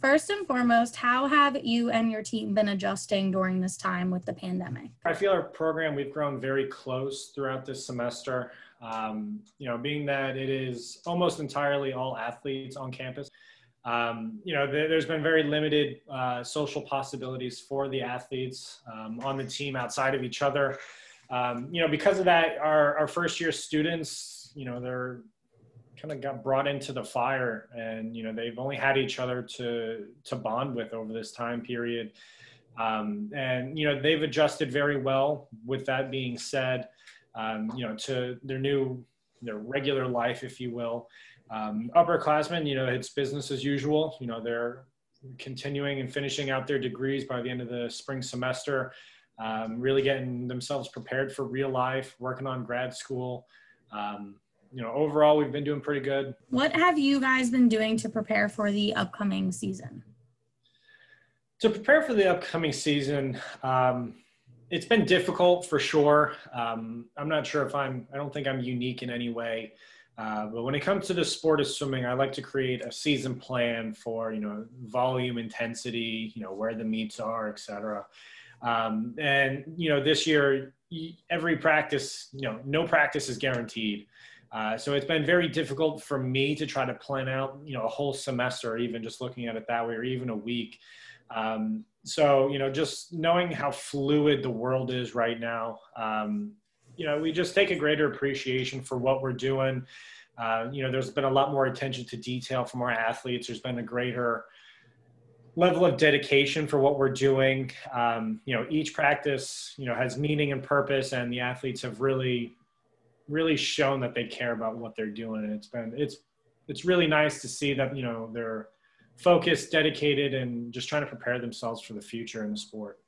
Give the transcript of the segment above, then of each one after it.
First and foremost, how have you and your team been adjusting during this time with the pandemic? I feel our program, we've grown very close throughout this semester. Being that it is almost entirely all athletes on campus, there's been very limited social possibilities for the athletes on the team outside of each other. Because of that, our first year students, they're kind of got brought into the fire, and they've only had each other to bond with over this time period, they've adjusted very well. With that being said, to their regular life, if you will. Upperclassmen, it's business as usual. They're continuing and finishing out their degrees by the end of the spring semester, really getting themselves prepared for real life, working on grad school. Overall, we've been doing pretty good. What have you guys been doing to prepare for the upcoming season? To prepare for the upcoming season, it's been difficult for sure. I'm not sure I don't think I'm unique in any way. But when it comes to the sport of swimming, I like to create a season plan for, volume, intensity, where the meets are, et cetera. This year, every practice, no practice is guaranteed. So it's been very difficult for me to try to plan out, a whole semester, or even just looking at it that way, or even a week. Just knowing how fluid the world is right now, we just take a greater appreciation for what we're doing. There's been a lot more attention to detail from our athletes. There's been a greater level of dedication for what we're doing. Each practice, has meaning and purpose, and the athletes have really shown that they care about what they're doing. And it's really nice to see that, they're focused, dedicated, and just trying to prepare themselves for the future in the sport.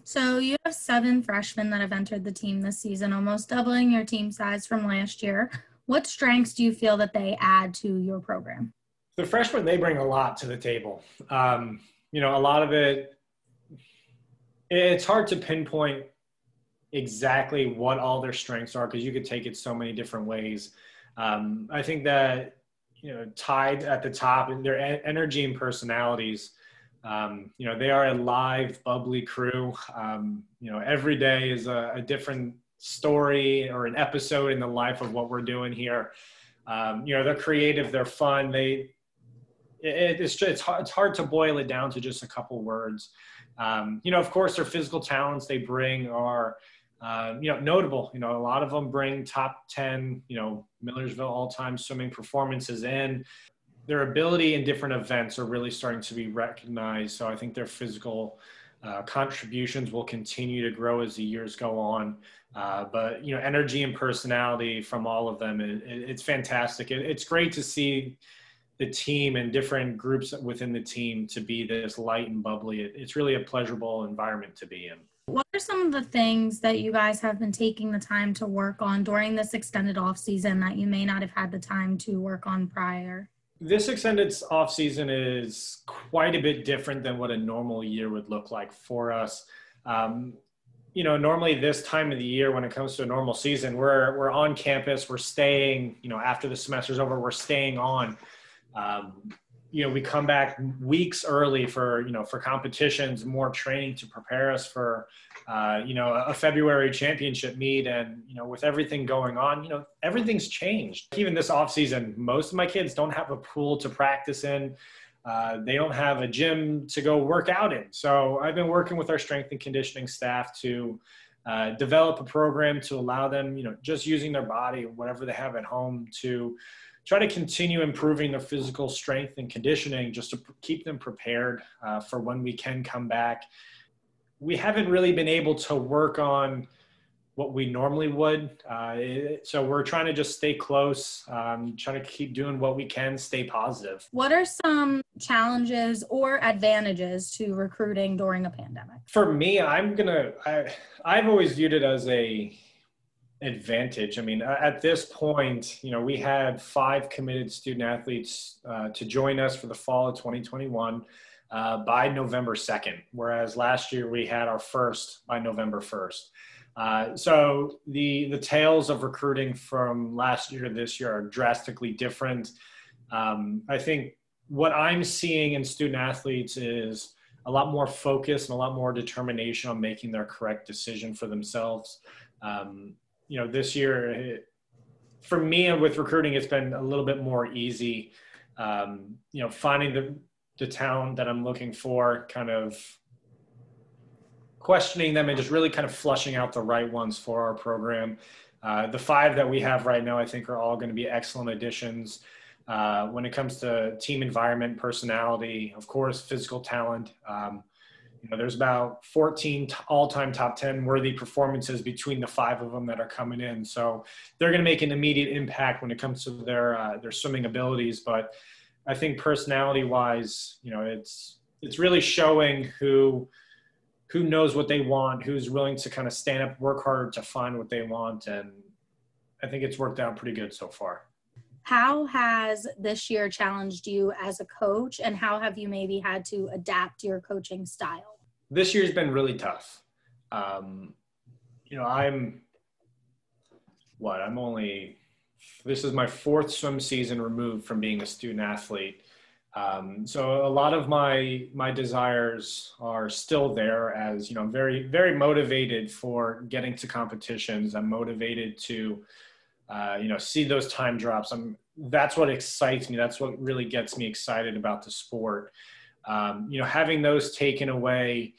So you have 7 freshmen that have entered the team this season, almost doubling your team size from last year. What strengths do you feel that they add to your program? The freshmen, they bring a lot to the table. A lot of it's hard to pinpoint exactly what all their strengths are, because you could take it so many different ways. I think that, tied at the top in their energy and personalities. They are a live, bubbly crew. Every day is a different story or an episode in the life of what we're doing here. They're creative, they're fun. It's hard to boil it down to just a couple words. Of course, their physical talents they bring are, notable. A lot of them bring top 10, Millersville all-time swimming performances in. Their ability in different events are really starting to be recognized. So I think their physical contributions will continue to grow as the years go on. But energy and personality from all of them, it's fantastic. It's great to see the team and different groups within the team to be this light and bubbly. It's really a pleasurable environment to be in. What are some of the things that you guys have been taking the time to work on during this extended off season that you may not have had the time to work on prior? This extended off season is quite a bit different than what a normal year would look like for us. Normally this time of the year, when it comes to a normal season, we're on campus, we're staying, after the semester's over, we're staying on. We come back weeks early for competitions, more training to prepare us for, a February championship meet. And, with everything going on, everything's changed. Even this off season, most of my kids don't have a pool to practice in. They don't have a gym to go work out in. So I've been working with our strength and conditioning staff to develop a program to allow them, just using their body, whatever they have at home, to try to continue improving their physical strength and conditioning, just to keep them prepared for when we can come back. We haven't really been able to work on what we normally would. So we're trying to just stay close, trying to keep doing what we can, stay positive. What are some challenges or advantages to recruiting during a pandemic? For me, I've always viewed it as a advantage. I mean, at this point, we had 5 committed student athletes to join us for the fall of 2021 by November 2nd, whereas last year we had our first by November 1st. So the tales of recruiting from last year to this year are drastically different. I think what I'm seeing in student athletes is a lot more focus and a lot more determination on making their correct decision for themselves. This year, for me with recruiting, it's been a little bit more easy. Finding the talent that I'm looking for, kind of questioning them and just really kind of flushing out the right ones for our program. The 5 that we have right now, I think, are all going to be excellent additions. When it comes to team environment, personality, of course, physical talent. There's about 14 all-time top 10 worthy performances between the 5 of them that are coming in. So they're going to make an immediate impact when it comes to their swimming abilities. But I think personality-wise, it's really showing who knows what they want, who's willing to kind of stand up, work hard to find what they want. And I think it's worked out pretty good so far. How has this year challenged you as a coach, and how have you maybe had to adapt your coaching style? This year's been really tough. This is my 4th swim season removed from being a student athlete. So a lot of my desires are still there, as, I'm very, very motivated for getting to competitions. I'm motivated to, see those time drops. That's what excites me. That's what really gets me excited about the sport. Having those taken away,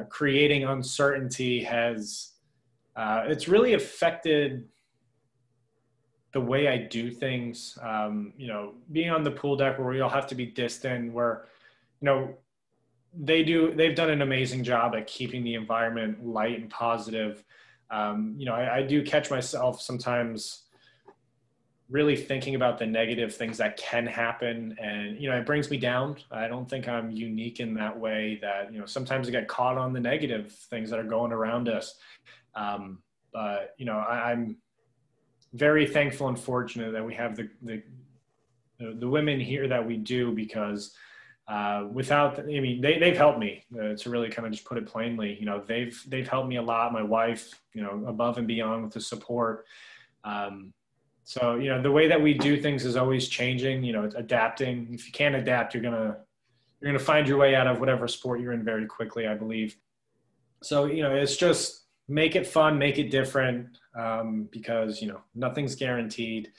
creating uncertainty it's really affected the way I do things. Being on the pool deck where we all have to be distant, where, they've done an amazing job at keeping the environment light and positive. I do catch myself sometimes really thinking about the negative things that can happen, and it brings me down. I don't think I'm unique in that way, that sometimes I get caught on the negative things that are going around us. But I'm very thankful and fortunate that we have the women here that we do, because they've helped me, to really kind of just put it plainly. They've helped me a lot. My wife, above and beyond with the support. So, the way that we do things is always changing, it's adapting. If you can't adapt, you're going to find your way out of whatever sport you're in very quickly, I believe. So, it's just make it fun, make it different, because, nothing's guaranteed.